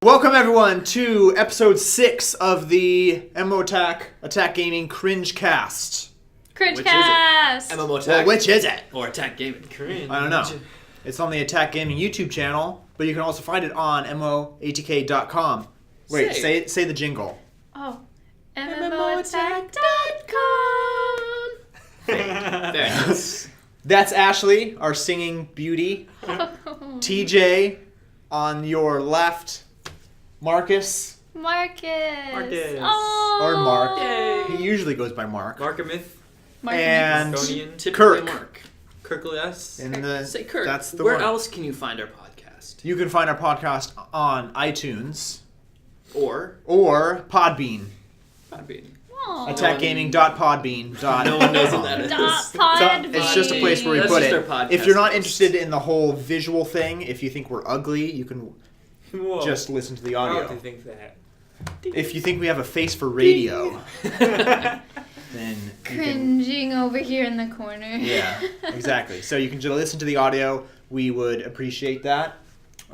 Welcome everyone to episode 6 of the MMO Attack Gaming Cringecast. Cringecast! MMO Attack. Well, which is it? Or Attack Gaming. Cringe. I don't know. It's on the Attack Gaming YouTube channel, but you can also find it on moatk.com. Wait, say the jingle. Oh. MMOattack.com. Thanks. That's Ashley, our singing beauty. TJ on your left. Marcus. Marcus. Oh. Or Mark. Yay. He usually goes by Mark. Markamith. And Marconian. Kirk. Mark. Kirkless. Say Kirk. That's the Where one. else can you find our podcast? You can find our podcast on iTunes Or Podbean. Podbean. Attackgaming.podbean.com. No one knows what that is. It's just a place where we That's put just it. our podcast If you're not host. interested in the whole visual thing, if you think we're ugly, you can Whoa. just listen to the How do audio. you think that? If you think we have a face for radio, then you can, Cringing over here in the corner. yeah, exactly. So you can just listen to the audio. We would appreciate that.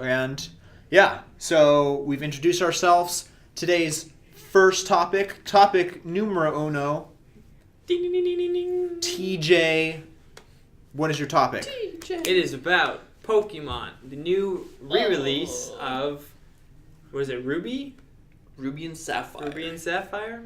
And yeah, so we've introduced ourselves. Today's first topic numero uno. Ding, ding, ding, ding, ding. TJ, what is your topic? It is about Pokemon, the new re-release of, what is it, Ruby? Ruby and Sapphire. Ruby and Sapphire?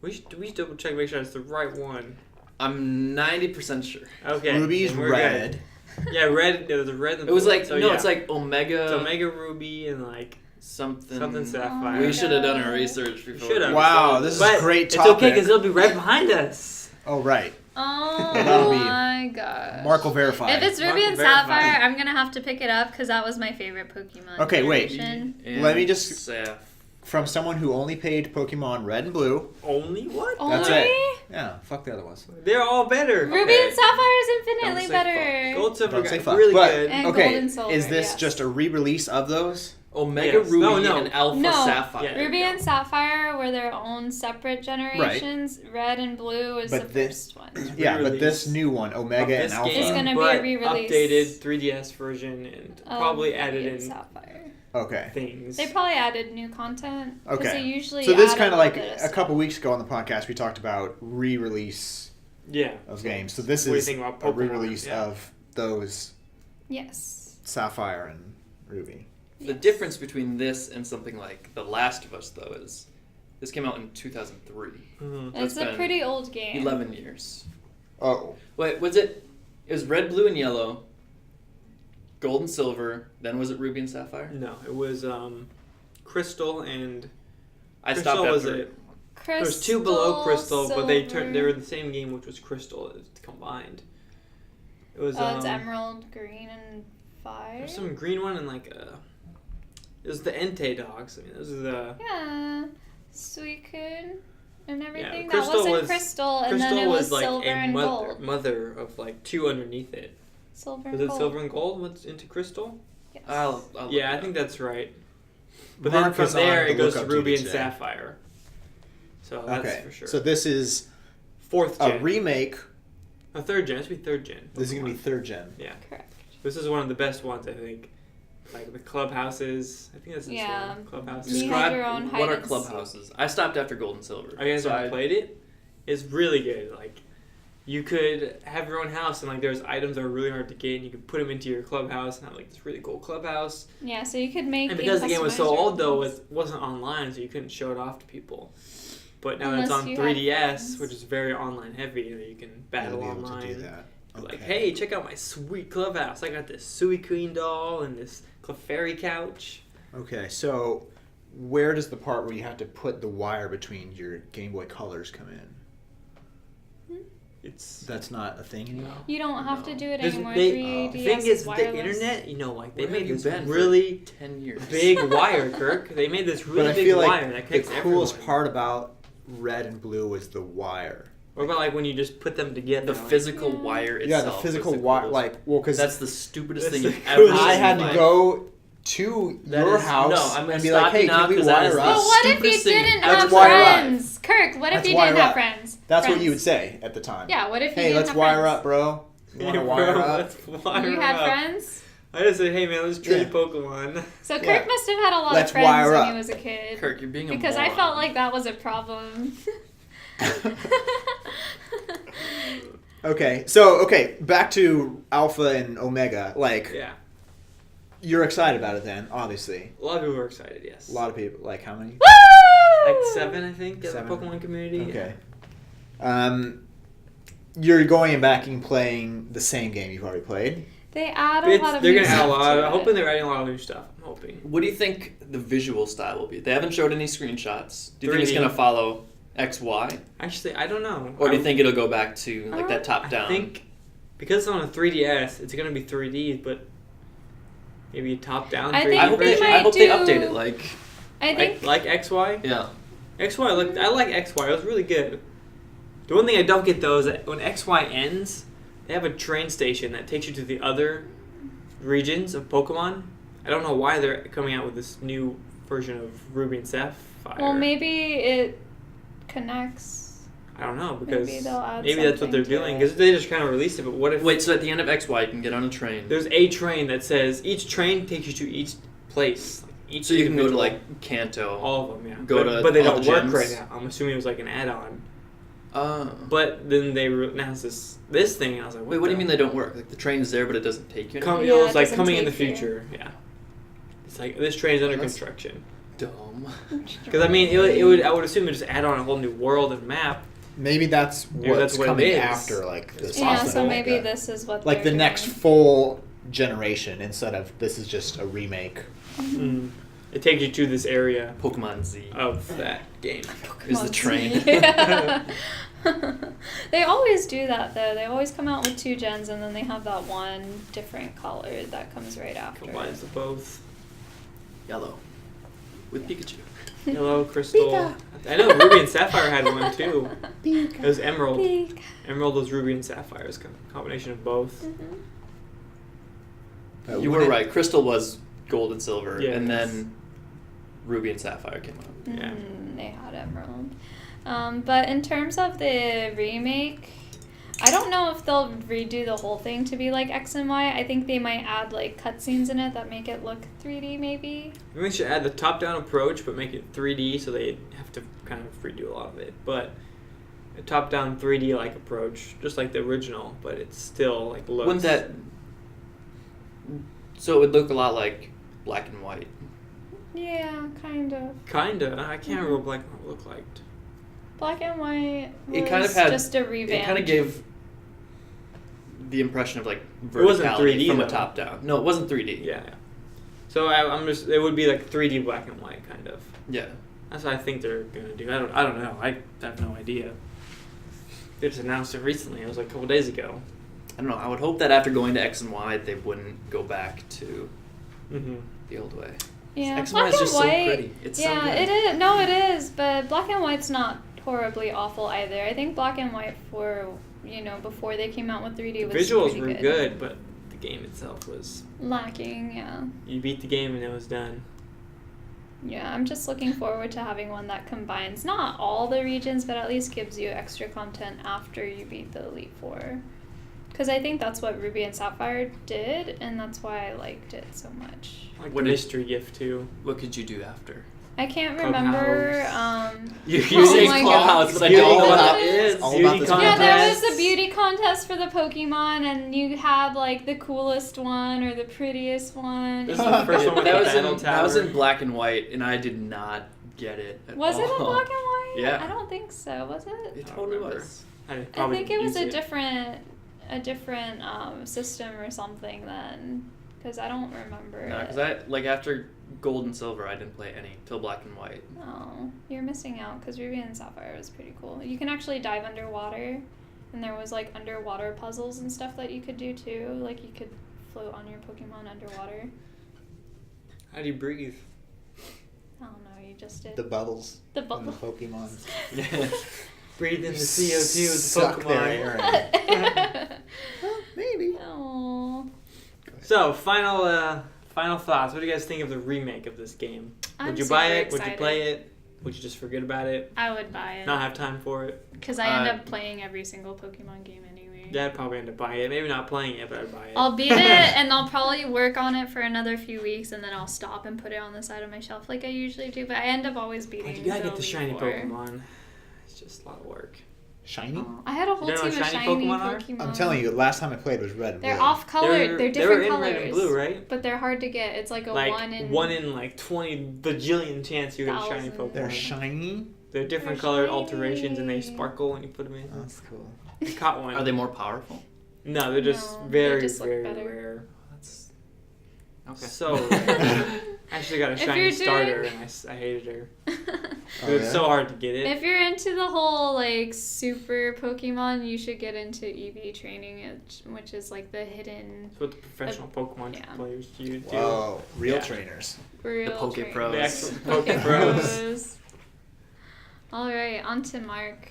We should double check, make sure it's the right one. I'm 90% sure. Okay. Ruby's then we're red. good. Yeah, red. There was a red and It was blue, like, so no, yeah. it's like Omega. It's Omega Ruby and like something Sapphire. We should have done our research before. Should have. Wow, this is a But great it's topic. okay because it'll be right behind us. Oh, right. Oh That'll be- my gosh. Mark will verify. If it's Ruby Mark and will verify. Sapphire, I'm gonna have to pick it up because that was my favorite Pokemon. Okay, wait. generation. Let me just- Saph. From someone who only paid Pokemon Red and Blue. Only what? That's Only? it. Yeah, fuck the other ones. They're all better. Ruby Okay. and Sapphire is Don't infinitely say better. Gold, silver, Don't say got fuck. really But- good. And Okay, Gold and Silver, is this yes. just a re-release of those? Omega Yes. Ruby No. and Alpha No. Sapphire. Yeah. Ruby and Sapphire were their own separate generations. Red and Blue is But the this- first one. Yeah, but Re-release this new one, Omega and This Alpha. game, It's gonna be but a re-release updated 3DS version and probably Ruby added and in Sapphire. Okay. things. They probably added new content. 'Cause Okay. They usually So this add kind a of like little bit a couple weeks ago on the podcast, we talked about re-release Yeah. of games. So this What do you is think about a Pokemon? re-release Yeah. of those Yes. Sapphire and Ruby. The difference between this and something like The Last of Us, though, is this came out in 2003. Mhm. It's a been pretty old game. 11 years. Oh. Wait, was it? It was red, blue, and yellow. Gold and silver. Then was it Ruby and Sapphire? No, it was Crystal and I Crystal stopped was after. it. There was two below Crystal, but they were in the same game, which was Crystal combined. It was It's Emerald, Green, and Fire. there's some green one and like it was the Entei dogs. I mean, those are the Yeah. Suicune and everything. Crystal that wasn't was- Crystal, and Crystal then it was like Silver a and mother Gold. mother of like two underneath it. Silver Was and it Gold. Silver and Gold? What's into Crystal? Yes. I'll look Yeah, I it think up. that's right. But Mark then from is on there the it goes to lookup Ruby duty and today. Sapphire. So that's Okay. for sure. So this is Fourth a gen. remake. A third gen. It should be third gen. This is going to be third gen. Yeah. Correct. This is one of the best ones, I think. Like the clubhouses. I think that's this Yeah. one. Clubhouses. You Describe had your own what are hide and clubhouses. I stopped after Gold and Silver. Are you guys So ever I- played it? It's really good. Like, you could have your own house, and like there's items that are really hard to get, and you could put them into your clubhouse, and have like this really cool clubhouse. Yeah, so you could make. And because the game was so customize your old, though, things. it wasn't online, so you couldn't show it off to people. But now Unless it's on you had 3DS, friends. which is very online heavy, you can battle You'll be able to online. do that. Like, Okay. hey, check out my sweet clubhouse. I got this Suicune doll and this Clefairy couch. Okay, so where does the part where you have to put the wire between your Game Boy Colors come in? It's That's not a thing anymore? You don't have to No. do it There's- anymore. they- 3DS the thing is, wireless. the internet, you know, like they Where have made you this been for really 10 years. big wire, Kirk. They made this really But I big feel wire like that the connects coolest everyone. part about Red and Blue was the wire. What about like when you just put them together? The like, physical Yeah. wire itself. Yeah, the was physical the wire, coolest. like, well, because That's the stupidest That's thing the you've ever coolest seen. I had in to life. go to That your is- house no, I'm gonna and be stop like, hey, you now can we 'cause that is wire the But up? what if you stupidest thing didn't ever. have wire up. friends? Kirk, what if Let's you wire didn't have up. friends? That's what Friends. you would say at the time. Yeah, what if you Hey, didn't let's have wire friends? up, bro. You want to wire up? Let's wire You had up. friends? I just said, hey man, let's trade Yeah. Pokemon. So Kirk Yeah. must have had a lot Let's of friends wire when up. he was a kid. Kirk, you're being a Because moron. I felt like that was a problem. Okay, back to Alpha and Omega. Like, Yeah. you're excited about it then, obviously. A lot of people were excited, yes. A lot of people, like how many? Like 7, I think, in the 7. Pokemon community. Okay. You're going back and playing the same game you've already played. They add a It's, lot of they're new going to add a stuff lot. to I'm it. hoping they're adding a lot of new stuff. I'm hoping. What do you think the visual style will be? They haven't showed any screenshots. Do you think it's 3D. going to follow XY? Actually, I don't know. Or do you think it'll go back to like that top down? I think because it's on a 3DS, it's going to be 3D, but maybe top down 3D. I think I hope they they, might I hope they do- update it. Like, I think like XY? yeah. XY, I like XY. It was really good. The one thing I don't get though is that when XY ends, they have a train station that takes you to the other regions of Pokemon. I don't know why they're coming out with this new version of Ruby and Sapphire. well, maybe it connects. I don't know because maybe they'll add maybe that's what they're something to doing it. because they just kind of released it. But what if Wait, so at the end of XY, you can get on a train. there's a train that says each train takes you to each place. Like each So you can go to individual- like Kanto. all of them, yeah. Go but, to but they all don't the work gyms. right now. I'm assuming it was like an add-on. Uh, But then they announced this thing, and I was like, wait, what do you mean they don't work? Like the train's there, but it doesn't take you anywhere? Yeah, It was it like doesn't coming in the take you. future. Yeah, it's like this train's under That's- construction. Dumb. Because I mean, it would I would assume it just add on a whole new world and map. Maybe that's Maybe what's that's what it coming is. after, like this. Yeah, Alpha so and maybe Omega. this is what Like the they're next doing. full generation instead of this is just a remake. Mm. It takes you to this area Pokemon Z of that game. is the Pokemon train. Z. Yeah. They always do that though. They always come out with 2 gens and then they have that one different color that comes right after. Combines the both. Yellow with Pikachu. Yellow, crystal. Pika. I know Ruby and Sapphire had one too. Pika. It was Emerald. Pika. Emerald was Ruby and Sapphire's combination of both. Mhm. You were right. Crystal was Gold and Silver, Yeah. and then Ruby and Sapphire came out. Yeah. They had Emerald. But in terms of the remake, I don't know if they'll redo the whole thing to be like X and Y. I think they might add like cutscenes in it that make it look 3D maybe. Maybe they should add the top-down approach, but make it 3D, so they have to kind of redo a lot of it. But a top-down 3D-like approach, just like the original, but it's still like looks. Wouldn't that? So it would look a lot like Black and White. Yeah, kind of. Kinda. I can't remember what Black and White looked like. Black and White was It kind of had just a revamp. It kind of gave the impression of like wasn't verticality 3D from a though. top down. No, it wasn't 3D. Yeah. So I'm just. It would be like 3D Black and White, kind of. Yeah. That's what I think they're gonna do. I don't know. I have no idea. They just announced it recently. It was like a couple days ago. I don't know. I would hope that after going to X and Y, they wouldn't go back to Mm-hmm. the old way. Yeah, X and Y Black is just and so White. pretty. It's so yeah, good. it is. No, it is. But Black and White's not horribly awful either. I think Black and White before they came out with 3D was Visuals pretty were good, but the game itself was. lacking. Yeah. You beat the game and it was done. Yeah, I'm just looking forward to having one that combines not all the regions, but at least gives you extra content after you beat the Elite Four. Because I think that's what Ruby and Sapphire did, and that's why I liked it so much. Like What the did- mystery gift too. What could you do after? I can't Clubhouse. remember. You Oh say my Clubhouse, God. but I don't know what that Beauty is. All Beauty about this Yeah, there was contest. the beauty contest for the Pokemon, and you had like the coolest one or the prettiest one. This and is you the first one with that the was battle in tower. that was in Black and White, and I did not get it. At Was it in all. black and white? Yeah. I don't think so. Was it? It I don't totally remember. was. I I probably think it was used a different system or something then, because I don't remember No, it. because after Gold and Silver, I didn't play any till Black and White. Oh, you're missing out because Ruby and Sapphire was pretty cool. You can actually dive underwater, and there was like underwater puzzles and stuff that you could do too. Like you could float on your Pokemon underwater. How do you breathe? I don't know, you just did. The bubbles. The from the bubble. Pokemon. Breathe in the CO2 with the Suck Pokemon. their air in. Well, maybe. Oh, So final thoughts. What do you guys think of the remake of this game? I'm Would you buy super it? Would you excited. play it? Would you just forget about it? I would buy it Not have time for it? because I end Uh, up playing every single Pokemon game anyway. Yeah, I'd probably end up buying it. Maybe not playing it, but I'd buy it. I'll beat it, and I'll probably work on it for another few weeks, and then I'll stop and put it on the side of my shelf like I usually do. But I end up always beating. But you gotta get the Elite shiny Four. Pokemon. It's just a lot of work. Shiny? Oh, I had a whole You know team what of shiny shiny Pokemon are? Pokemon. I'm telling you, last time I played was red and They're blue. off colored. They're They different were in colors. red and blue, right? But they're hard to get. It's like a Like 1 in like 20 bajillion chance you get a shiny Thousand. Pokemon. They're shiny? They're different They're colored shiny. alterations and they sparkle when you put them in. That's cool. I caught one. Are they more powerful? No, they're just No, they very, just look very better. rare. That's okay. So rare. I actually got a If shiny you're starter doing- and I hated her. Oh, It was yeah? so hard to get it. If you're into the whole like super Pokemon, you should get into EV training, which is like the hidden That's what the professional Pokemon yeah. players do. Whoa, real Yeah. trainers. real Poke training. Pros. The actual Poke Poke Pros. Pros. All right, on to Mark.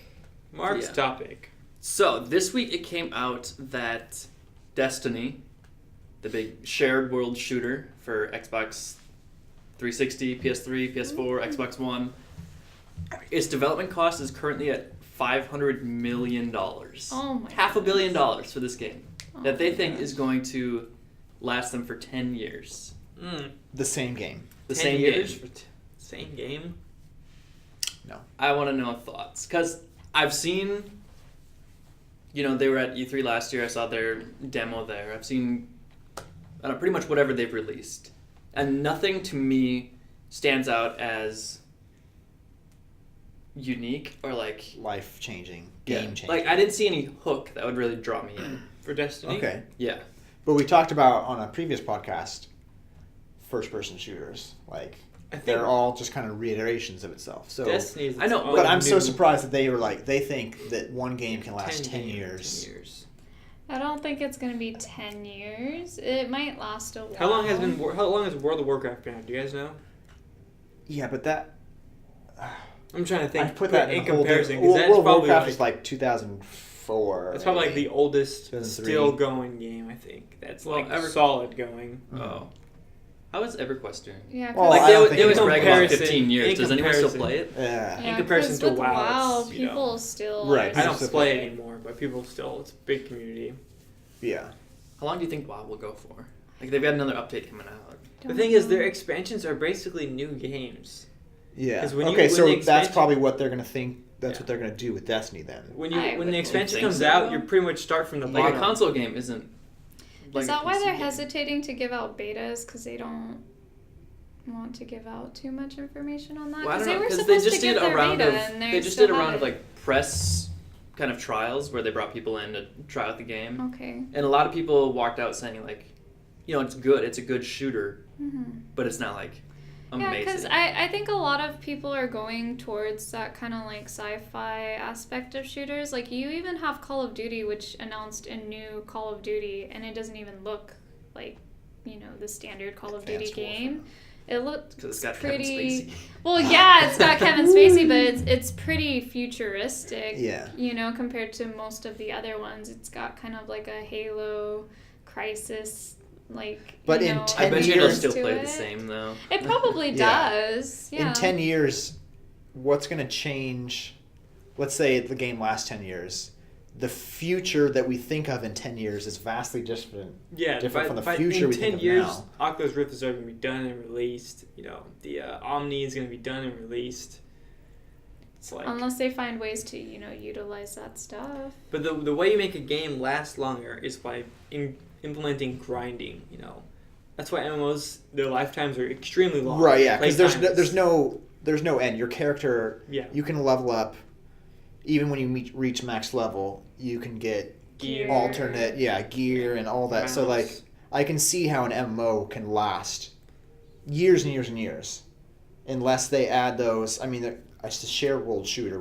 Mark's Yeah. topic. So this week it came out that Destiny, the big shared world shooter for Xbox 360, PS3, PS4, Xbox One, its development cost is currently at $500 million. Oh my $500 million goodness. for this game Oh that they my think gosh. is going to last them for 10 years. The same game. The 10 same years game. for same game. I want to know thoughts because I've seen, they were at E3 last year. I saw their demo there. I've seen pretty much whatever they've released, and nothing to me stands out as unique or like Life changing. Game changing. Like I didn't see any hook that would really draw me in. For Destiny? Okay. Yeah, But we talked about on a previous podcast first person shooters. Like, I think they're all just kind of reiterations of itself. So, Destiny is I know, its own but I'm so new surprised that they think that one game can last 10 years. years. I don't think it's gonna be 10 years. It might last a while. How long has World of Warcraft been out? Do you guys know? Yeah, but that I'm trying to think. I put that in in a whole comparison different- because that's World of probably Warcraft like, is like 2004. that's probably like maybe. the oldest 2003. still going game. I think that's Well, like solid going. Oh, how is EverQuest doing? Yeah, 'cause- Well, Like I don't think they always it's brag about comparison- 15 years. in Does anyone still comparison. play it? Yeah. yeah, in comparison 'cause to with WoW, it's, people still Right. I don't It's play a- it anymore, but people still, it's a big community. Yeah. How long do you think WoW will go for? Like they've got another update coming out. The thing is, their expansions are basically new games. Yeah. 'Cause when Okay, when so the that's expansion- probably what they're going to think. That's Yeah. what they're going to do with Destiny then. When I the would expansion think comes so. out, you pretty much start from the Like bottom. a console game isn't. Like Is a that why PC they're game. hesitating to give out betas? Because they don't want to give out too much information on that? Well, I don't they know were because supposed they just to give did a their round beta, of and they just still did a round of haven't. like press kind of trials where they brought people in to try out the game, Okay. and a lot of people walked out saying like, it's good, it's a good shooter, Mm-hmm. but it's not like Yeah, amazing. because I think a lot of people are going towards that kind of like sci-fi aspect of shooters. Like you even have Call of Duty, which announced a new Call of Duty, and it doesn't even look like the standard Call of Duty Advanced game. Warfare. It looks because it's got pretty. Kevin Spacey. Well, yeah, it's got Kevin Spacey, but it's pretty futuristic. Yeah. Compared to most of the other ones, it's got kind of like a Halo, Crisis, like. But you in know, 10 I bet you it'll years- still to play it. the same though. It probably Yeah. does. Yeah. In 10 years, what's going to change? Let's say the game lasts 10 years. The future that we think of in 10 years is vastly different. Yeah, different from the by- future in we 10 think of years, now. Oculus Rift is going to be done and released. The Omni is going to be done and released. It's like, Unless they find ways to, utilize that stuff. but the way you make a game last longer is by implementing grinding. That's why MMOs, their lifetimes are extremely long. Right, yeah, because Playtimes- there's no end. Your character, Yeah. you can level up. Even when you reach max level, you can get Gear. alternate gear and all that. So Mouse. like I can see how an MMO can last years and years and years unless they add those. I mean, it's a shared world shooter,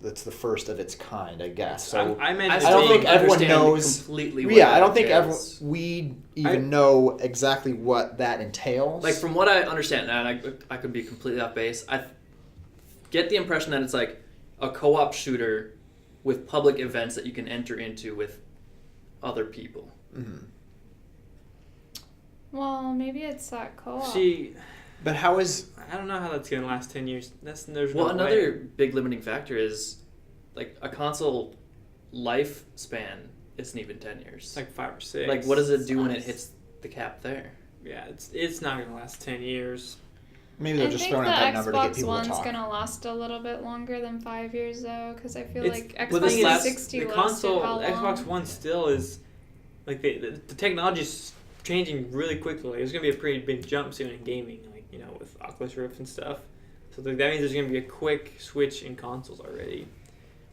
that's the first of its kind, I guess. So I meant I to I don't say- think everyone understand knows. completely. What Yeah, I that don't think entails. we even know exactly what that entails. Like from what I understand, and I could be completely off base. I get the impression that it's like a co-op shooter with public events that you can enter into with other people. Mhm. Well, maybe it's that co-op. But how is I don't know how that's going to last 10 years. There's Well, no another way. big limiting factor is like a console lifespan isn't even 10 years. It's like 5 or 6. Like, what does it do when it Sucks. hit the cap there? Yeah, it's not gonna last 10 years. Maybe they're I just think throwing the out that number to get Xbox people One's to talk. gonna last a little bit longer than 5 years though, because I feel It's- like well, Xbox the thing is, 360 the lasted console, how the Xbox long? One still is like the technology's changing really quickly. There's gonna be a pretty big jump soon in gaming, like with Oculus Rift and stuff. So that means there's gonna be a quick switch in consoles already.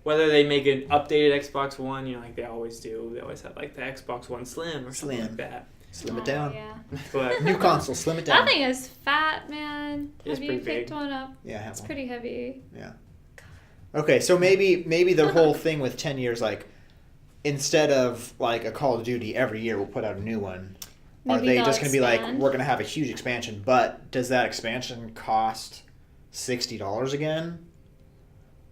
Whether they make an updated Xbox One, like they always do. They always have like the Xbox One Slim or something like that. Slim Oh, it down. Yeah. But New console, slim it down. That thing is fat, man. It's Have you pretty picked big. one up? Yeah, I have It's one. pretty heavy. Yeah. Okay, so maybe the whole thing with 10 years, like, instead of like a Call of Duty every year, we'll put out a new one. Are Maybe they they'll just going to be like, expand. we're going to have a huge expansion, but does that expansion cost $60 again?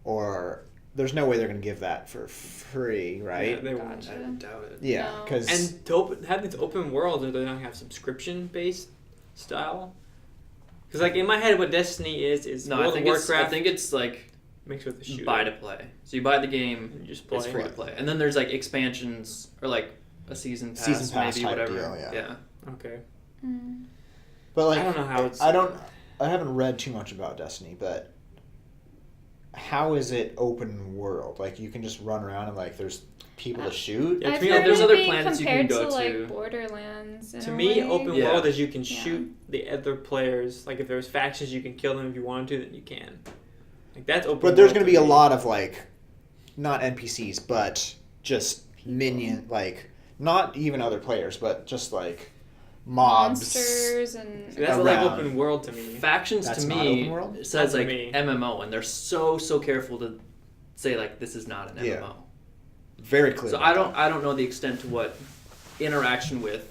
Or there's no way they're going to give that for free, yeah, right? they won't. Gotcha. I doubt it. Yeah, No. because And to have these open worlds, or they don't have subscription based style. Because like in my head, what Destiny is No, World I of think Warcraft it's like mixed with the shooter. buy to play. So you buy the game, And you just play. it's free to play, and then there's like expansions or like a season pass, Season pass maybe type whatever. deal, yeah. Okay. Mm. but like I don't know how it's. I haven't read too much about Destiny, but how is it open world? Like you can just run around and like there's people to shoot. Yeah, to I've me, heard there's it other being planets you can compared go to to. like Borderlands. In To a me, way. open Yeah. world is you can Yeah. shoot the other players. Like if there's factions, you can kill them if you want to. Then you can. Like that's open. But there's world going to to be a me. lot of like, not NPCs, but just minion, like not even other players, but just like mobs. monsters and See, that's like around. open world to me. Factions That's to not me open world? it says Not to like me. MMO, and they're so careful to say like this is not an Yeah. MMO. Very clear. So about I don't know the extent to what interaction with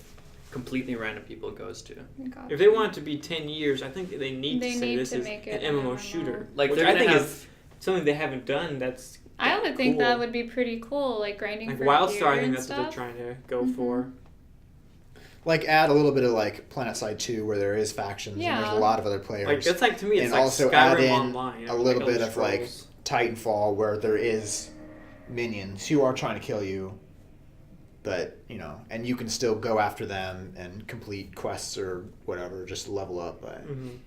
completely random people goes to. God. If they want it to be 10 years, I think they need They to say need this to is make an it MMO an shooter. Like which they're I gonna think have is something they haven't done. That's I would think that cool. would be pretty cool, like grinding like for WildStar. gear I think and that's what stuff. they're trying to go Mhm. for. like add a little bit of like PlanetSide 2 where there is factions and there's Yeah. a lot of other players. Like that's like to me, it's And like also add Skyrim in Online. a or little like bit Elder of like Scrolls. Titanfall where there is minions who are trying to kill you, but and you can still go after them and complete quests or whatever, just level up. But Mhm.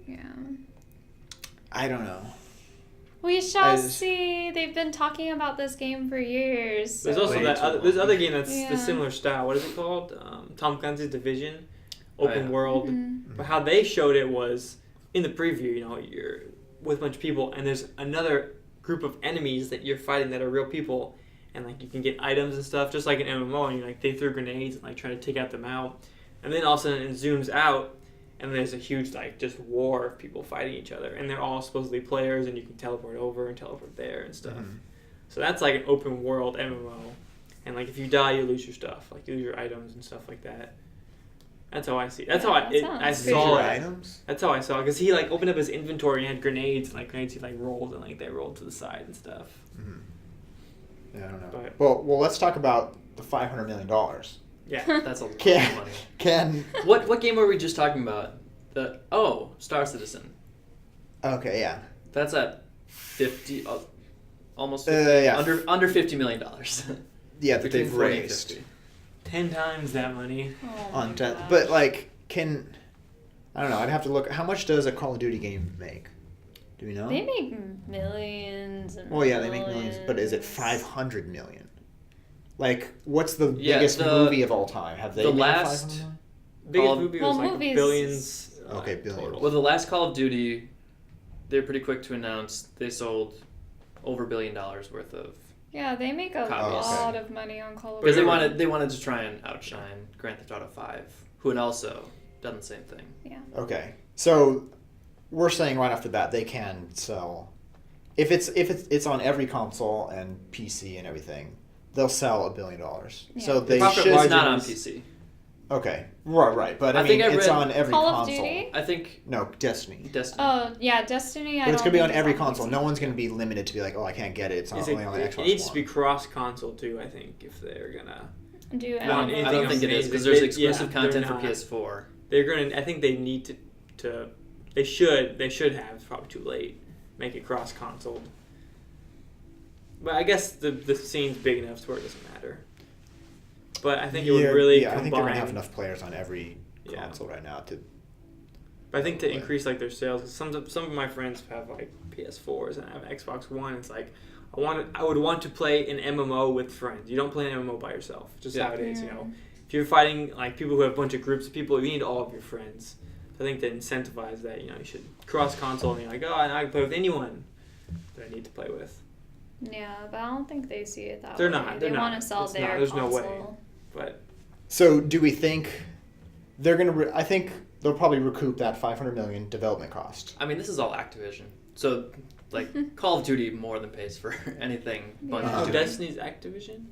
Yeah. I don't know. We shall just- see. They've been talking about this game for years. There's so- also Way that too other, long. there's other game that's Yeah. the similar style. What is it called? Tom Clancy's Division, open yeah. world. Mhm. But how they showed it was in the preview. You're with a bunch of people, and there's another group of enemies that you're fighting that are real people, and like you can get items and stuff, just like an MMO. And they throw grenades and like try to take out them out, and then all of a sudden it zooms out, and there's a huge like just war of people fighting each other, and they're all supposedly players, and you can teleport over and teleport there and stuff. Mhm. So that's like an open world MMO, and like if you die, you lose your stuff, like you lose your items and stuff like that. That's how I see. That's Yeah, how that I sounds saw Your it. items. That's how I saw it, because he like opened up his inventory and had grenades, and like grenades he like rolled and like they rolled to the side and stuff. Mhm. Yeah, I don't know. But- Well, let's talk about the $500 million. Yeah. That's a lot Can- of money. Can What game were we just talking about? Star Citizen. okay, yeah. That's at 50, almost 50, Yeah. under $50 million. Yeah, that Between they've 40 and raised 50. 10 times that money. Oh on my ten, gosh. but like, I don't know. I'd have to look. How much does a Call of Duty game make? Do we know? They make millions and Well, yeah, they make millions, but is it millions. 500 million? Like, what's the Yeah, biggest the- movie of all time? Have they the made last- 500 million? Biggest Well, movie well, was like movies- billions. Okay, billions. total. Well, the last Call of Duty, they're pretty quick to announce they sold over $1 billion worth of. Yeah, they make a Copies. lot of money on Call of Because Duty. they wanted to try and outshine Grand Theft Auto 5, who had also done the same thing. Okay, so we're saying right off the bat they can sell. If it's on every console and PC and everything, they'll sell $1 billion. Yeah. So they Profit should. It's margin not on is- PC. Okay, right. But I I mean, think I it's read- on every Call of console. Duty? I think No, Destiny. Destiny. Oh yeah, Destiny. But it's gonna be on every console. console. No one's gonna be limited to be like, oh, I can't get it. It's Is only on the it Xbox needs One. to be cross console too, I think, if they're gonna. Do Want I anything don't think it is amazing. because there's They- exclusive yeah, content they're for not. PS4. They're gonna. I think they need to. They should have. It's probably too late. Make it cross console. But I guess the scene's big enough to where it doesn't matter. But I think it would really combine. I think they're gonna have enough players on every console right now to. But I think to increase like their sales, 'cause some of my friends have like PS4s and I have Xbox One. It's like I would want to play an MMO with friends. You don't play an MMO by yourself. Just how it is, you know. If you're fighting like people who have a bunch of groups of people, you need all of your friends. So I think to incentivize that, you know, you should cross console and you're like, oh, and I can play with anyone that I need to play with. Yeah, but I don't think they see it that They're way. not. They want to sell their There's console. no way. But So do we think they're gonna? I think they'll probably recoup that $500 million development cost. I mean, this is all Activision, so like Call of Duty more than pays for anything Bungie's Yeah. doing. Destiny's Activision?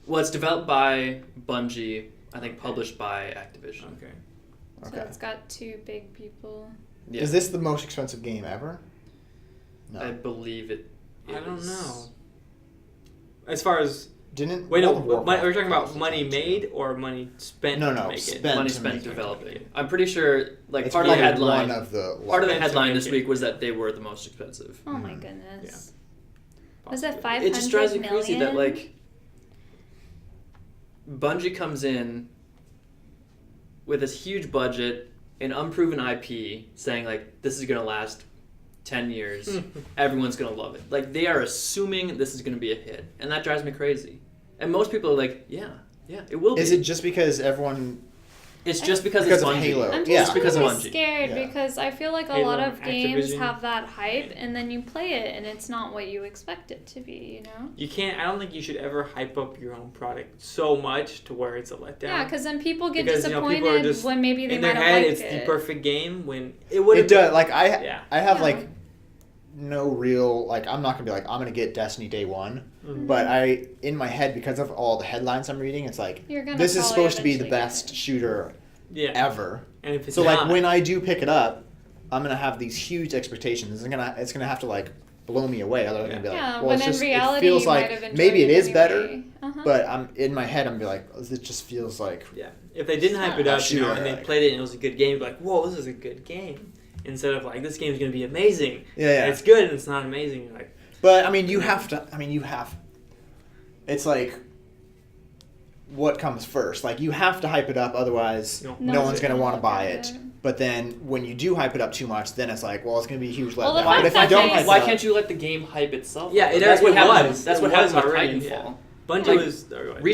Well, it's developed by Bungie, I think published by Activision. Okay. So Okay. it's got two big people. Yeah. Is this the most expensive game ever? No. I believe it is. I don't know. As far as Didn't wait, no, World of Warcraft we're talking about cost money that much? made or money spent No, to make it? spent. Money to spent make it. developing. I'm pretty sure, like It's part of the probably headline. One of the Part of the Spent to headline make this it. week was that they were the most expensive. Oh my Mhm. goodness. Yeah. Was it Possibly. 500 It just drives me crazy that million? like Bungie comes in with this huge budget, an unproven IP, saying like this is gonna last 10 years, everyone's gonna love it. Like they are assuming this is gonna be a hit, and that drives me crazy. And most people are like, yeah, it will be. Is it just because everyone? It's just because Because it's of Bungie. Halo. I'm Yeah. just because of really Bungie. scared Yeah. because I feel like a Halo lot and of games Activision. have that hype and then you play it and it's not what you expect it to be, you know? You can't. I don't think you should ever hype up your own product so much to where it's a letdown. Yeah, because then people get Because, you know, disappointed people are just when maybe they in might their have head, liked it's it. the perfect game when it would. It does. Like I Yeah. have Yeah. like no real like I'm not gonna be like I'm gonna get Destiny day one, Mhm. but I in my head because of all the headlines I'm reading, it's like You're gonna this is probably supposed to be the eventually get best it. shooter Yeah. ever. And if it's So like not, when I do pick it up, I'm gonna have these huge expectations. It's gonna have to like blow me away. Otherwise, I'm gonna be like, Yeah, well, when it's in just reality it feels you like might have enjoyed maybe it is better, anyway. Uh-huh. but I'm in my head I'm gonna be like, oh, this just feels like yeah, if they didn't hype it Yeah. up, you know, Sure, and they like- played it and it was a good game, you'd be like, whoa, this is a good game. Instead of like, this game's gonna be amazing. yeah. And it's good and it's not amazing. You're like, But I mean, you have to. I mean, you have. It's like, what comes first? Like you have to hype it up, otherwise No. no one's gonna want to buy look at it. But then when you do hype it up too much, then it's like, well, it's gonna be a huge Well, the letdown. fact But if that I don't they- hype Why it up, can't you let the game hype itself? Yeah, up? it That's already what happened. was. That's It what was happened with already, Titanfall. yeah. Bungie Like, was.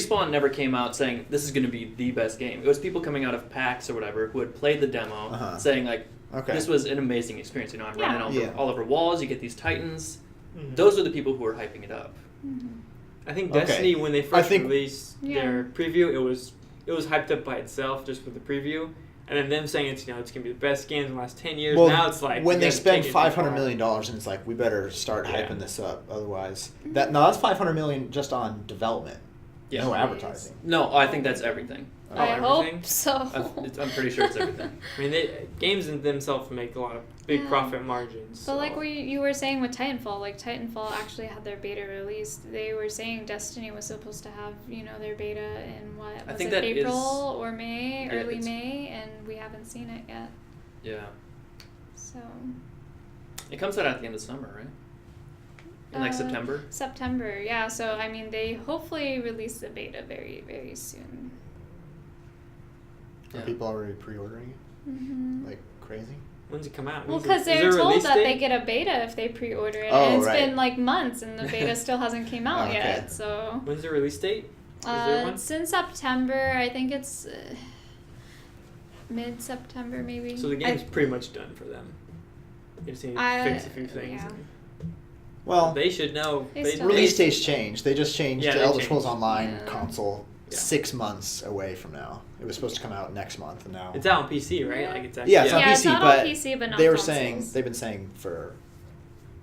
Respawn never came out saying this is going to be the best game. It was people coming out of PAX or whatever who had played the demo, Uh-huh. saying like, okay. this was an amazing experience. You know, I'm running Yeah. all over walls. You get these Titans. Mhm. Those are the people who are hyping it up. I think Okay. Destiny when they I first think- released Yeah. their preview, it was hyped up by itself just with the preview, and then them saying it's it's gonna be the best game in the last 10 years. Well, now it's like when you they guys spend take it too $500 far. million and it's like we better start Yeah. hyping this up, otherwise that's $500 million just on development, Yeah. no Jeez. advertising. No, I think that's everything. I everything? hope so. I'm pretty sure it's everything. I mean, games in themselves make a lot of big Yeah. profit margins. But so- like you were saying with Titanfall, like Titanfall actually had their beta released. They were saying Destiny was supposed to have, their beta in what I was think it, that April or May, Yeah, early it's- May, and we haven't seen it yet. Yeah. So It comes out at the end of summer, right? In like Uh, September? September, yeah. So I mean, they hopefully release the beta very, very soon. Are Yeah. people already pre-ordering Mm-hmm. it like crazy? when's it come out? Well, When's it- because is they're there a told release that date? they get a beta if they pre-order it, Oh, and it's right. been like months, and the beta still hasn't came out Okay. yet. So When's the release date? Is there one? it's in September. I think it's mid-September, maybe. So the game's pretty much done for them. You just need to fix a few things. yeah. Well, They should know. They They, still- release dates change. They just changed Yeah, the they Elder changed. Scrolls Online Yeah. console Yeah. 6 months away from now. It was supposed to come out next month, and now It's out on PC, right? Yeah. Like it's actually Yeah, it's on Yeah, it's PC, not but on PC, but not they were consoles. saying they've been saying for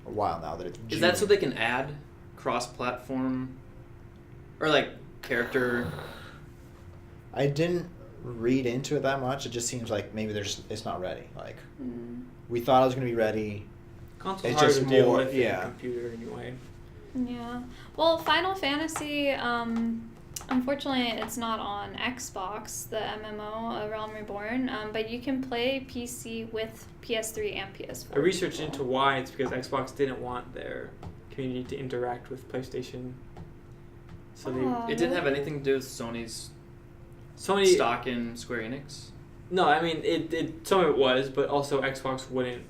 a while now that it's Is June. that so they can add cross-platform or like character? I didn't read into it that much. It just seems like maybe it's not ready. Like Mm. we thought it was going to be ready. console It's hard just to deal more- with in yeah. a computer anyway. Yeah. Well, Final Fantasy, unfortunately, it's not on Xbox, the MMO, Realm Reborn, but you can play PC with PS3 and PS4. I researched into why. It's because Xbox didn't want their community to interact with PlayStation. So Aw. It didn't have anything to do with Sony's Sony stock in Square Enix. No, I mean it. Some of it was, but also Xbox wouldn't.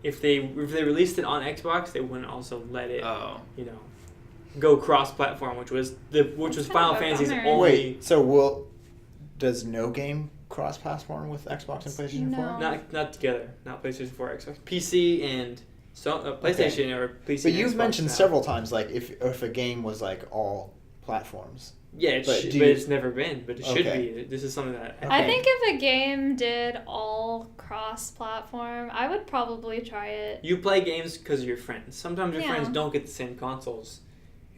If they released it on Xbox, they wouldn't also let it. Oh. Go cross-platform, which was That's Final kind of a Fantasy's bummer. only. Wait, so does no game cross-platform with Xbox and PlayStation 4? No. Not together. Not PlayStation 4, Xbox, PC, and PlayStation or PC. But and you've Xbox mentioned now. several times, like, if a game was, like, all platforms. Yeah, But but do you- it's never been. But it should Okay. be. This is something that. I Okay. think if a game did all cross-platform, I would probably try it. You play games because of your friends. Sometimes your Yeah. friends don't get the same consoles.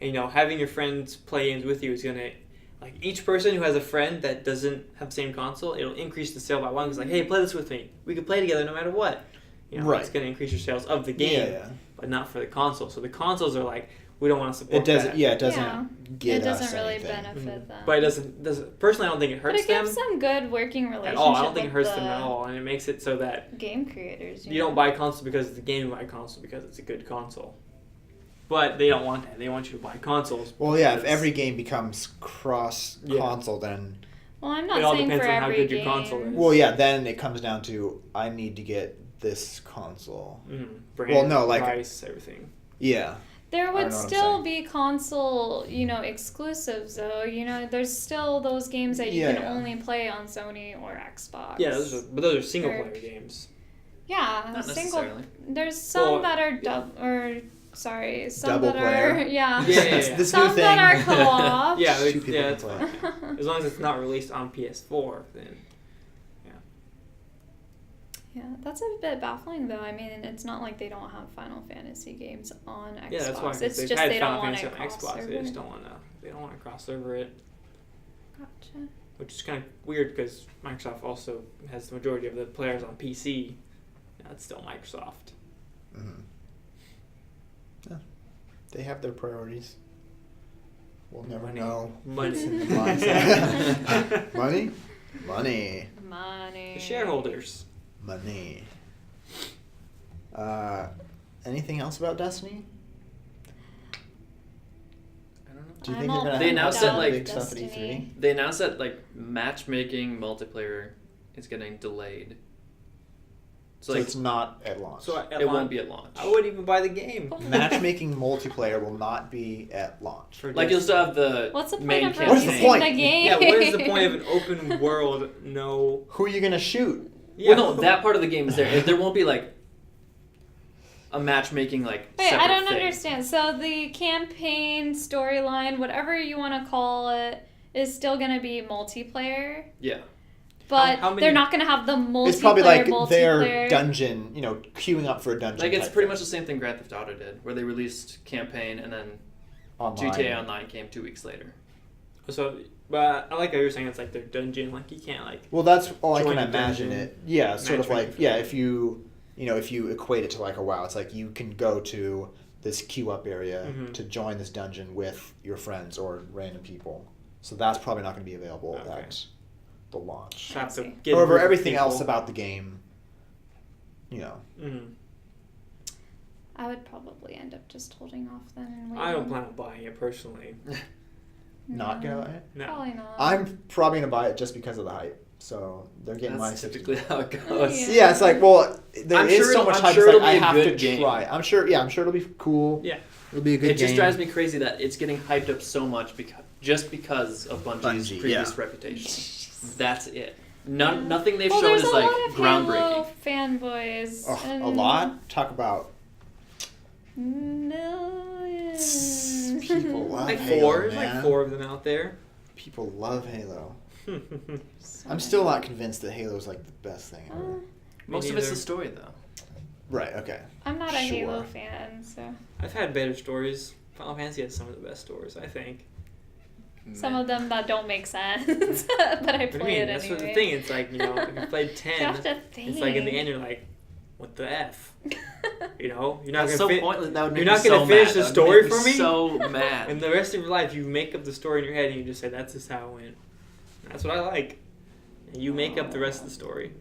And, having your friends play games with you is going to... Like, each person who has a friend that doesn't have the same console, it'll increase the sale by one. It's like, hey, play this with me. We can play together no matter what. Right. It's going to increase your sales of the game, Yeah. but not for the console. So the consoles are like, we don't want to support It doesn't. that. Yeah, it doesn't Yeah. get It doesn't us really anything. benefit them. But it doesn't. Personally, I don't think it But hurts it gives them them good working at relationship all. I don't think it with hurts them at the all, and it makes it so that game creators. you don't buy a console because it's a game. You buy a console because it's a good console. But they don't want that. They want you to buy consoles. Well, yeah, if because every game becomes cross-console, then... Well, I'm It not all saying depends for on how every good your game. console is. Well, yeah, then it comes down to, I need to get this console. Brand, Well, no, like- price, everything. Yeah. There I would know what I'm still saying. be console, exclusives though. There's still those games that you Yeah, can yeah. only play on Sony or Xbox. Yeah, but those are single Or- player games. Yeah, Not single. necessarily. There's some Well, that are some Double that player. are yeah. Yeah, It's this Some new thing. that are co-op. Yeah, Two people can that's play. fine. As long as it's not released on PS4, then Yeah, that's a bit baffling though. I mean, it's not like they don't have Final Fantasy games on Xbox. yeah, that's why. It's they've just had they don't Final want Fantasy to on cross Xbox. They just server. don't want to. They don't want to cross over it, Gotcha. which is kind of weird because Microsoft also has the majority of the players on PC. It's still Microsoft. Mhm. Yeah. They have their priorities. We'll never Money. know. Money. What's in the mindset. Money? Money. Money. The shareholders. Money. Anything else about Destiny? I don't know. Do you I'm think all they're gonna They have announced some that, like, big stuff at E3? Destiny. They announced that matchmaking multiplayer is getting delayed. So it's not at launch. So at it launch- won't be at launch. I wouldn't even buy the game. Matchmaking multiplayer will not be at launch. For Like you'll Destiny. still have the What's the main point of What's the releasing point? the game? Yeah, what is the point of an open world? No. Who are you gonna shoot? Yeah. Well, no, that part of the game is there. There won't be a matchmaking Wait, separate I don't thing. understand. So the campaign, storyline, whatever you want to call it, is still going to be multiplayer, Yeah. but How many- they're not going to have the multiplayer. It's probably like their multiplayer. dungeon, queuing up for a dungeon. Like it's type pretty thing. much the same thing Grand Theft Auto did, where they released campaign and then Online. GTA Online came 2 weeks later. So, but I like how you're saying it's like their dungeon. Like you can't like. Well, that's all I Join can a imagine dungeon. it. Yeah, sort of like Matchmaking. if you if you equate it to like a WoW, it's like you can go to this queue up area Mhm. to join this dungeon with your friends or random people. So that's probably not going to be available Okay. at the launch. Have to see. get a However, group of everything else people. about the game, Mhm. I would probably end up just holding off then. And I don't waiting. plan on buying it personally. not No, gonna buy it. No. Probably not. I'm probably gonna buy it just because of the hype. So they're getting my That's 60. typically how it goes. Yeah. Yeah, it's like, well, there I'm is sure so it'll- much I'm hype. sure It's like, it'll I be a have good to game. try. I'm sure it'll be cool. Yeah. It'll be a good It just game. drives me crazy that it's getting hyped up so much because of Bungie's Bungie, previous yeah. reputation. That's it. Nothing they've well, shown there's is a like lot of groundbreaking. Halo fanboys. Ugh, and a lot. Talk about Millions. people love Like Halo, four. There's man. like 4 of them out there. People love Halo. So I'm still not convinced that Halo's like the best thing Uh, ever. Most of it's the story though. Right. Okay. I'm not a Sure. Halo fan, so I've had better stories. Final Fantasy has some of the best stories, I think. some of them that don't make sense, but I What do you play mean? it That's anyway. what the thing. It's like, if you played You 10, have to think. it's like in the end you're like, what the F? You're not That's gonna so pointless. That would make you're me not gonna so finish mad. the That would story make for me? So mad. And the rest of your life, you make up the story in your head and you just say, that's just how it went. That's what I like. And you make up the rest of the story.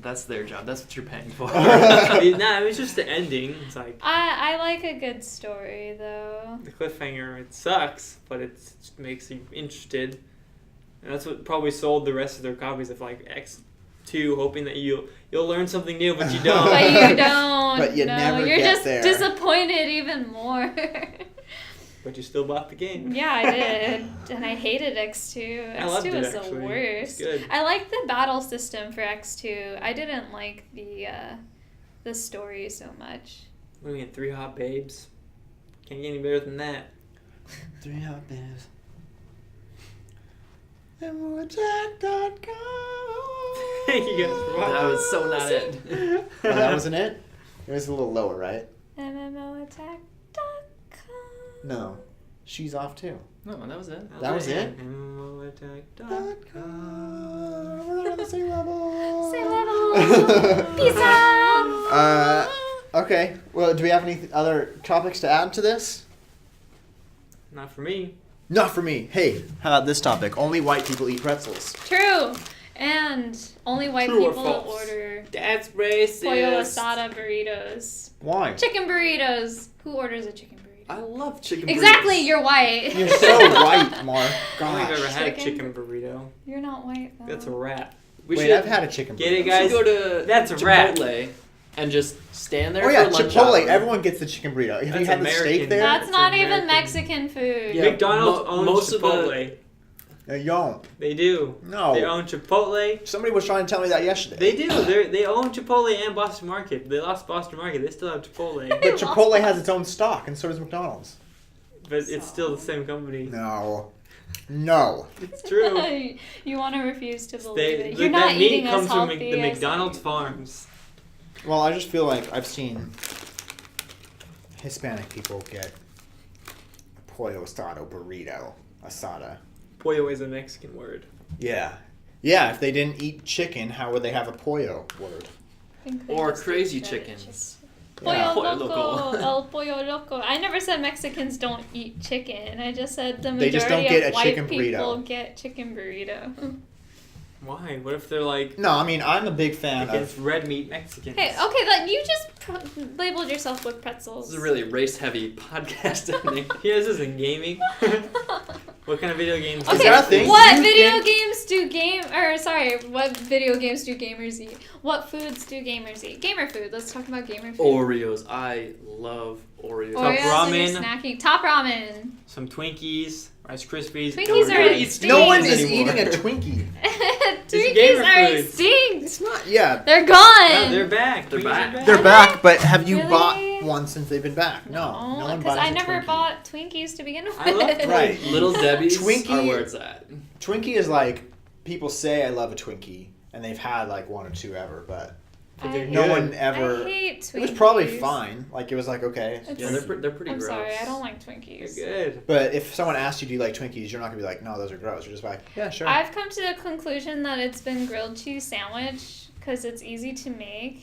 That's their job. That's what you're paying for. It was just the ending. It's like I like a good story though. the cliffhanger. It sucks, but it makes you interested, and that's what probably sold the rest of their copies of like X2, hoping that you'll learn something new, but you don't. But you don't. But you no, never you're get just there. disappointed even more. But you still bought the game. Yeah, I did, and I hated X2. I loved X2 it, was the actually. worst. It's good. I liked the battle system for X2. I didn't like the story so much. What do you mean, 3 hot babes? Can't get any better than that. 3 hot babes. And we're Jack.com. Thank you guys for watching. That was so not it. Oh, that wasn't it? It was a little lower, right? MMOattack.com. No. She's off too. No, that was it. That was it? MMOattack.com. We're not on the same level. Same level. Peace out. Okay. Well, do we have any other topics to add to this? Not for me. Not for me. Hey, how about this topic? Only white people eat pretzels. True. And only white True or people false? order That's racist. pollo asada burritos. Why? Chicken burritos. Who orders a chicken burrito? I love chicken Exactly, burritos. you're white. You're so white, Mark. I don't think I've ever Gosh. had a Chicken. chicken burrito. You're not white though. That's a wrap. We Wait, should, I've had a chicken burrito. Get it, we guys? should go to That's a wrap. Chipotle and just stand there Oh yeah, for lunch Chipotle. hour. Everyone gets the chicken burrito. Have you That's had the steak American. there? That's It's not American. even Mexican food. Yeah. McDonald's owns most of the- Chipotle. They don't. They do. No. They own Chipotle. Somebody was trying to tell me that yesterday. They do. They own Chipotle and Boston Market. They lost Boston Market. They still have Chipotle. But Chipotle has its own stock, and so does McDonald's. But it's still the same company. No. No. It's true. You want to refuse to believe They, it. You're that not meat eating as comes from healthy the as McDonald's farms. Well, I just feel like I've seen Hispanic people get a pollo asado burrito. Asada. Pollo is a Mexican word. Yeah. Yeah, if they didn't eat chicken, how would they have a pollo word? I think they Or just crazy eat shredded chickens. Pollo Yeah. Pollo loco, loco. el pollo loco. I never said Mexicans don't eat chicken. I just said the They just don't majority get of a white chicken people burrito. get chicken burrito. Why? What if they're like No, I mean, I'm a big fan against of... red meat Mexicans? Hey, okay, that you just labeled yourself with pretzels. This is a really race-heavy podcast ending. Yeah, this isn't gaming. What kind of video games? Okay, Is that a thing? what You video think- what video games do gamers eat? What foods do gamers eat? Gamer food. Let's talk about gamer food. Oreos. I love Oreos. Oreos Top and your ramen. snacking. Top ramen. Some Twinkies, Rice Krispies. Twinkies No, are nobody eats extinct. No one Twinkies is anymore. eating a Twinkie. Twinkies gamer are food. extinct. It's not... Yeah, They're gone. No, they're back. They're Twinkies back. are they're back, but have you Really? bought one since they've been back? No. No one because buys I a never Twinkie. bought Twinkies to begin with. I love Right. Little Debbie's Twinkie- are where it's at. Twinkie is like... People say I love a Twinkie, and they've had like one or two ever, but But they're no good. one ever... I hate Twinkies. It was probably fine. Like, it was like, okay. It's- Yeah, they're pretty I'm gross. sorry, I don't like Twinkies. They're good. But if someone asks you, do you like Twinkies, you're not going to be like, no, those are gross. You're just like, yeah, sure. I've come to the conclusion that it's been grilled cheese sandwich because it's easy to make.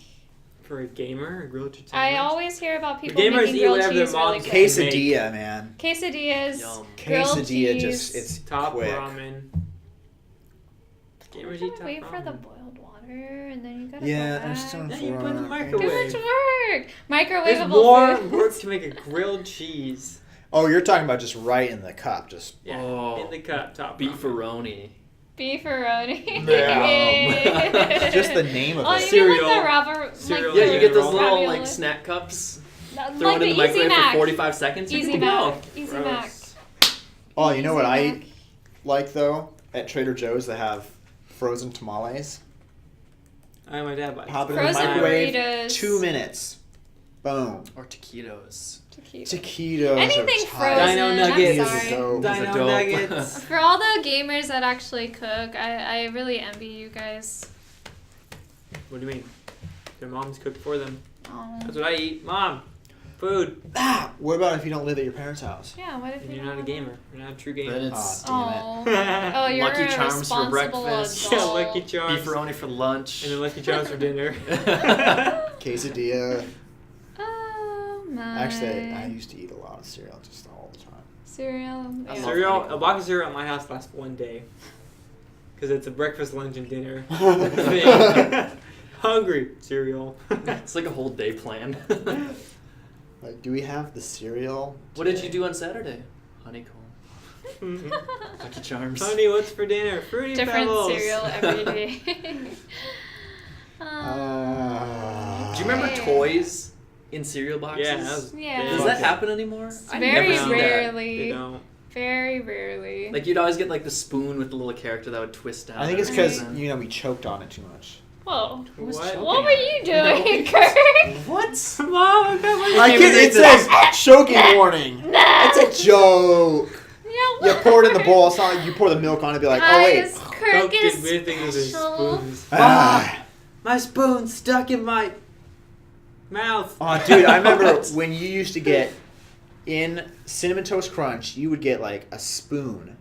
For a gamer, a grilled cheese I sandwich. always hear about people gamers making eat grilled whatever their cheese really moms good. Case- Quesadilla, man. Quesadillas, Yum. grilled Quesadilla cheese. just, it's Top quick. ramen. You Gamers gotta eat top wait for the ramen. boiled water and then you gotta Yeah, go I'm back. just doing Yeah, you put it in the Too microwave. Too much work. There's Microwavable more food. work to make a grilled cheese. Oh, you're talking about just right in the cup. Just Yeah, Oh. in the cup, top ramen. Beefaroni. Beefaroni. Yeah. Just the name of Oh, it. you Cereal. mean like the rubber? Cereal. Like Yeah, you get those Ravioli. little like snack cups. like Throw it in the Easy microwave Mac. for 45 seconds. you're Easy good to Mac. go. Easy Gross. Mac. Oh, you know what Easy I Mac. like, though? At Trader Joe's, they have frozen tamales. I my dad likes Pop it in the Frozen microwave. burritos. 2 minutes. Boom. Or taquitos. Taquito. Taquitos. Anything are frozen. tight. Dino I'm nuggets. sorry. Dope. Those are Dino dope. nuggets. For all the gamers that actually cook, I really envy you guys. What do you mean? Their moms cook for them. Oh. That's what I eat. Mom, food. Ah, what about if you don't live at your parents' house? Yeah, what if And you you're don't not a have gamer. You're not a true Then gamer. it's Aw, Oh, oh, you're Lucky a Charms for responsible breakfast. Yeah, adult. Lucky Charms. beefaroni for lunch. And then Lucky Charms for dinner. Quesadilla. Oh my. Actually, I used to eat a lot of cereal just all the time. Cereal. I Yeah. love Cereal, honey. a box of cereal at my house lasts one day. Because it's a breakfast, lunch, and dinner thing. Hungry cereal. It's like a whole day plan. Like, do we have the cereal? What did you do on Saturday? Honeycomb. Lucky Charms. Honey, what's for dinner? Fruity Different Pebbles. cereal every day. Do you remember toys in cereal boxes? Yeah, that was Yeah. big. Does that happen anymore? I Very never see that. They rarely. don't. Very rarely. Like you'd always get like the spoon with the little character that would twist down. I think it's and because everything. we choked on it too much. Whoa. What? What were you doing, No. Kirk? What? Mom, It says choking warning. It's a joke. Yeah, You pour it in the bowl. It's not like you pour the milk on it and be like, oh wait. Guys, Kirk Did is weird things with his special. spoons. Ah. My spoon's stuck in my mouth. Oh, dude, I remember when you used to get in Cinnamon Toast Crunch, you would get like a spoon,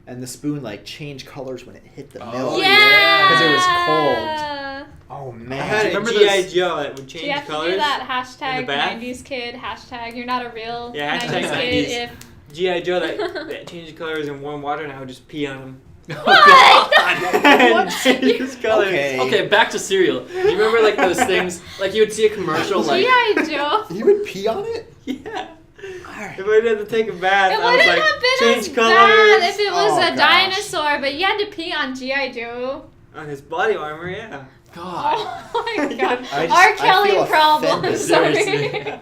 and the spoon like changed colors when it hit the milk. Oh, Yeah. Because it was cold. Oh I man. had Do a you remember G.I. those- Joe that would Do you change have to colors. do that in hashtag the bath? 90s kid, hashtag you're not a real Yeah, 90s hashtag kid 90s. if... G.I. Joe that changed colors in warm water, and I would just pee on him. What? And change his colors. Okay. Okay, back to cereal. Do you remember like those things? Like you would see a commercial like. G.I. Joe. You would pee on it? Yeah. Alright. If I had to take a bath, It I was wouldn't like, have been change as colors bad if it was Oh, a gosh. dinosaur, but you had to pee on G.I. Joe. on his body armor, yeah. God. Oh my god. I R. feel Kelly problem. offended. Sorry. Seriously.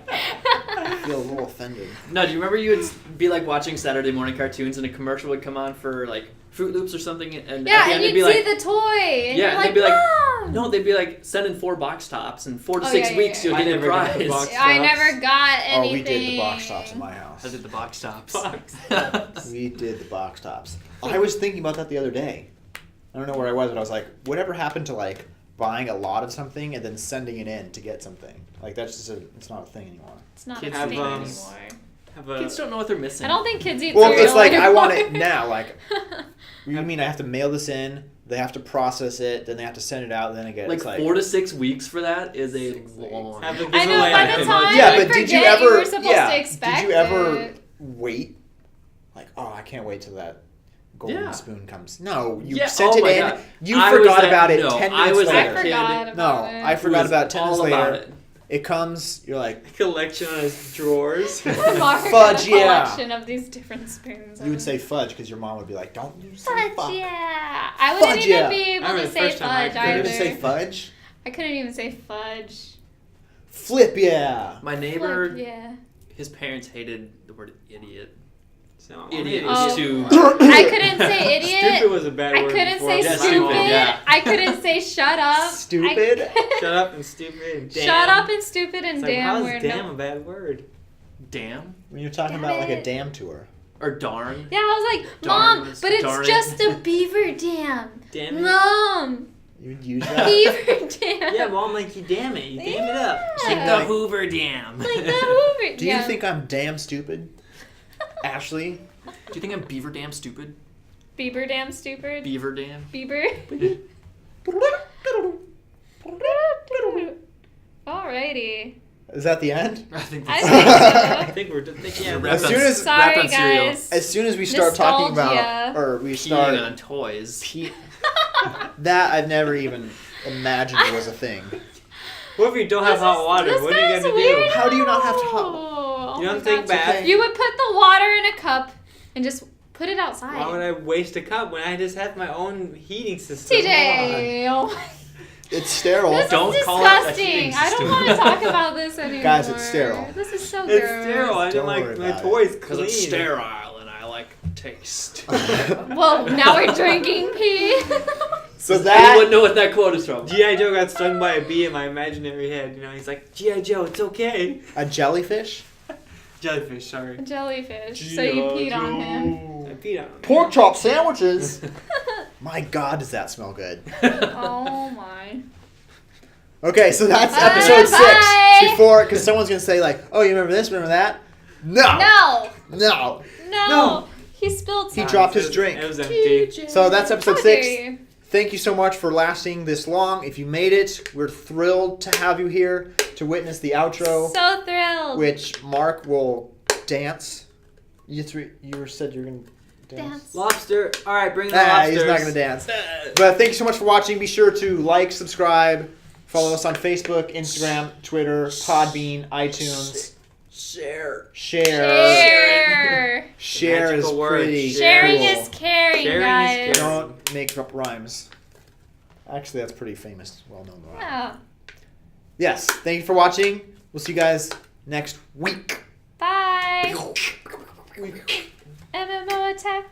I feel a little offended. No, do you remember you would be like watching Saturday morning cartoons and a commercial would come on for like Fruit Loops or something, and at Yeah, the and end you'd they'd be see like, the toy, and yeah, you're and like, they'd be like, Mom! no, they'd be like, send in 4 box tops, and 4 to Oh, 6 yeah, weeks yeah, you'll yeah. get I a never got the prize. box I tops. never got Oh, anything. we did the box tops in my house. I did the box tops. Box. We did the box tops. I was thinking about that the other day. I don't know where I was, but I was like, whatever happened to like buying a lot of something and then sending it in to get something? Like that's just it's not a thing anymore. It's not Kids a thing have, anymore. Have a, Kids don't know what they're missing. I don't think kids eat Well, cereal it's like I anymore. want it now. Like, you mean I have to mail this in? They have to process it, then they have to send it out, and then I get like it's like 4 to 6 weeks for that is a 6 long. have a I know, giveaway. by the time yeah, you but did you forget ever? you were supposed yeah, to expect did you ever it. wait? Like, oh, I can't wait till that golden Yeah. spoon comes. No, you Yeah, sent oh it my in. God. You I was forgot that- about it no, 10 I minutes was later. I that forgot kid. about No, it. I forgot about 10 minutes all about later. it. It comes. You're like, collection on his drawers. Mark Fudge, had a yeah. collection of these different spoons. you would say fudge because your mom would be like, don't you say fudge, fuck. yeah. I wouldn't Fudge, even yeah. be I able remember to the say first time I fudge You couldn't couldn't either. even say fudge. I couldn't even say fudge. Flip, yeah. My neighbor, Fudge, yeah. his parents hated the word idiot. So, Idiot Oh. is too. I couldn't say Stupid idiot. was a bad I word. couldn't before say it was Yeah, my stupid. fault. yeah. I couldn't say shut up. Stupid? Shut up and stupid. And damn. Shut up and stupid and It's like, damn. how were is damn no- a bad word? Damn When you're talking Damn about like a it. dam tour. or darn. Yeah, I was like, Darn Mom, was- but it's darn it. just a beaver dam. Damn it. Mom, You would use that. beaver dam. Yeah, Mom, like, you damn it. You damn it up. Like Yeah. the Hoover Dam. Like the Hoover. Do you yeah. think I'm damn stupid? Ashley? Do you think I'm Beaver Dam stupid? Beaver dam stupid? Beaver Dam. Beaver? Alrighty. Is that the end? I think I that's think I so. think we're thinking, yeah, Wrap As on- soon as- wrap Sorry, on cereal. guys. As soon as we start talking about, Nostalgia. or we Peeing start, on toys. that I've never even imagined was a thing. What if you don't have hot water? This What are you guy's gonna weird. do? How do you not have to Oh You don't my think God. bath? You would put the water in a cup and just put it outside. Why would I waste a cup when I just have my own heating system? TJ, oh my- It's sterile. this Don't is call it a disgusting. heating I don't system. want to talk about this anymore. Guys, it's sterile. This is so It's gross. sterile. I Don't didn't worry like my about toys Because clean. it's sterile and I like taste. Well, now we're drinking pee. So You that wouldn't know what that quote is from. G.I. Joe got stung by a bee in my imaginary head. You know, he's like, G.I. Joe, it's okay. a jellyfish, Jellyfish, sorry. Jellyfish. So you peed on him. I peed on him. pork chop sandwiches. My God, does that smell good? Oh my. Okay, so that's Bye, episode bye. 6. Before, because someone's gonna say like, "Oh, you remember this? Remember that?" No, No. no. No. No. He spilled He some. dropped his drink. It was empty. So that's episode How 6. dare you. Thank you so much for lasting this long. If you made it, we're thrilled to have you here to witness the outro, So thrilled. which Mark will dance. You said you're gonna dance. Lobster. All right, bring the lobsters. He's not gonna dance. But thank you so much for watching. Be sure to like, subscribe, Follow us on Facebook, Instagram, Twitter, Podbean, iTunes. Share. Share. Share is Magical word. pretty Sharing cool. is caring, Sharing is guys. caring. Don't make up rhymes. Actually, that's pretty famous, well-known rhyme. Yeah. Yes, thank you for watching. We'll see you guys next week. Bye. MMOattack.com